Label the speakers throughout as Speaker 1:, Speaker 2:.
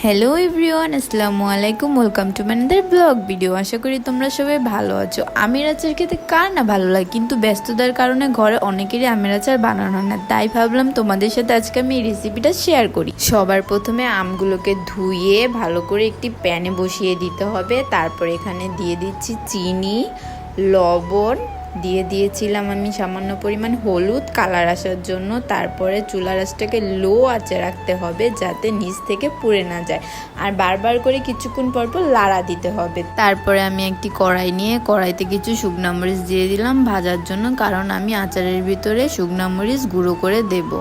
Speaker 1: Hello everyone, আসসালামু আলাইকুম। Welcome to my blog video. আশা করি তোমরা সবাই ভালো আছো। আমের আচার খেতে কার না ভালো লাগে, কিন্তু ব্যস্ততার কারণে ঘরে অনেকেরই আমের আচার বানানো হয় না, তাই ভাবলাম তোমাদের সাথে আজকে আমি এই রেসিপিটা শেয়ার করি। সবার প্রথমে আমগুলোকে ধুয়ে ভালো করে একটি প্যানে বসিয়ে দিতে হবে। তারপর এখানে দিয়ে দিচ্ছি চিনি, লবণ, দিয়ে দিয়েছিলাম আমি সামান্য পরিমাণ হলুদ কালার আসার জন্য। তারপরে চুলা আঁচটাকে লো আঁচে রাখতে হবে যাতে নিচ থেকে পুড়ে না যায়, আর বারবার করে কিছুক্ষণ পর পর লাড়া দিতে হবে। তারপরে আমি একটি কড়াই নিয়ে কড়াইতে কিছু শুকনা মরিচ দিয়ে দিলাম ভাজার জন্য, কারণ আমি আচারের ভিতরে শুকনা মরিচ গুঁড়ো করে দেব।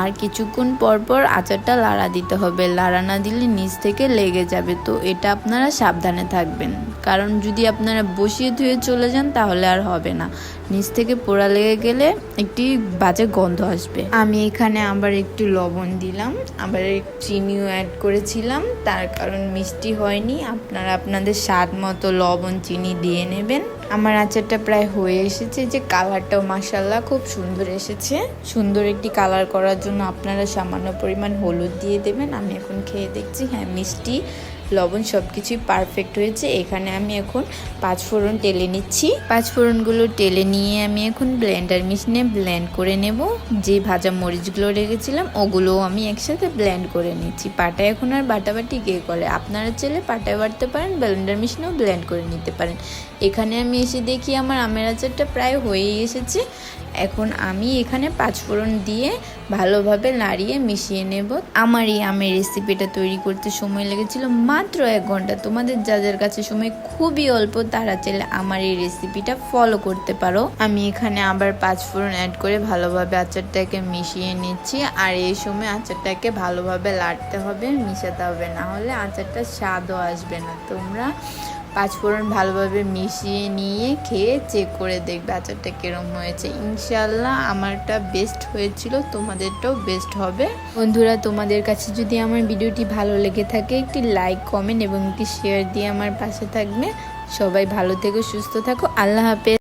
Speaker 1: আর কিছুক্ষণ পর পর আচারটা লাড়া দিতে হবে, লাড়া না দিলে নিচ থেকে লেগে যাবে, তো এটা আপনারা সাবধানে থাকবেন, কারণ যদি আপনারা বসিয়ে ধুয়ে চলে যান তাহলে আর হবে না, নিচ থেকে পোড়া লেগে গেলে একটি বাজে গন্ধ আসবে। আমি এখানে আবার একটু লবণ দিলাম, আবার চিনিও অ্যাড করেছিলাম, তার কারণ মিষ্টি হয়নি। আপনারা আপনাদের স্বাদ মতো লবণ চিনি দিয়ে নেবেন। আমার আচারটা প্রায় হয়ে এসেছে, যে কালারটাও মাশাআল্লাহ খুব সুন্দর এসেছে। সুন্দর একটি কালার করার জন্য আপনারা সামান্য পরিমাণ হলুদ দিয়ে দেবেন। আমি এখন খেয়ে দেখছি, হ্যাঁ মিষ্টি লবণ সব কিছুই পারফেক্ট হয়েছে। এখানে আমি এখন পাঁচফোড়ন টেলে নিচ্ছি। পাঁচফোড়নগুলো টেলে নিয়ে আমি এখন ব্লেন্ডার মেশিনে ব্লেন্ড করে নেব। যে ভাজা মরিচগুলো রেখেছিলাম ওগুলোও আমি একসাথে ব্লেন্ড করে নিচ্ছি। পাটায় এখন আর বাটাবাটি কে করে, আপনারা চাইলে পাটায় বাটতে পারেন, ব্লেন্ডার মেশিনেও ব্লেন্ড করে নিতে পারেন। এখানে আমি এসে দেখি আমার আমের আচারটা প্রায় হয়েই এসেছে। এখন আমি এখানে পাঁচফোড়ন দিয়ে ভালোভাবে নাড়িয়ে মিশিয়ে নেব। আমার এই আমের রেসিপিটা তৈরি করতে সময় লেগেছিল মাত্র 1 ঘন্টা। তোমাদের যাদের কাছে সময় খুবই অল্প তারা চাইলে আমার এই রেসিপিটা ফলো করতে পারো। আমি এখানে আবার পাঁচফোড়ন অ্যাড করে ভালোভাবে আচারটাকে মিশিয়ে নিচ্ছি। আর এই সময় আচারটাকে ভালোভাবে লাড়তে হবে, মিশাতে হবে, না হলে আচারটা স্বাদও আসবে না। তোমরা পাঁচফোড়ন ভালোভাবে মিশিয়ে নিয়ে খেয়ে চেক করে দেখবে আচারটা কিরম হয়েছে। ইনশাল্লাহ আমারটা বেস্ট হয়েছিল, তোমাদেরটাও বেস্ট হবে। বন্ধুরা, তোমাদের কাছে যদি আমার ভিডিওটি ভালো লেগে থাকে একটি লাইক, কমেন্ট এবং একটি শেয়ার দিয়ে আমার পাশে থাকবে। সবাই ভালো থেকো, সুস্থ থাকো। আল্লাহ হাফেজ।